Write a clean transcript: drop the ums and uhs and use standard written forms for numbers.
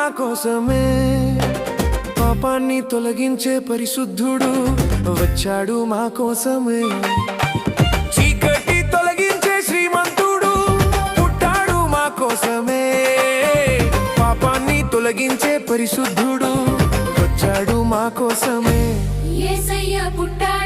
కోసమే. పాపాన్ని తొలగించే పరిశుద్ధుడు వచ్చాడు మా కోసమే. చీకటి తొలగించే శ్రీమంతుడు పుట్టాడు మా కోసమే. పాపాన్ని తొలగించే పరిశుద్ధుడు వచ్చాడు మా కోసమే. యేసయ్య పుట్టాడు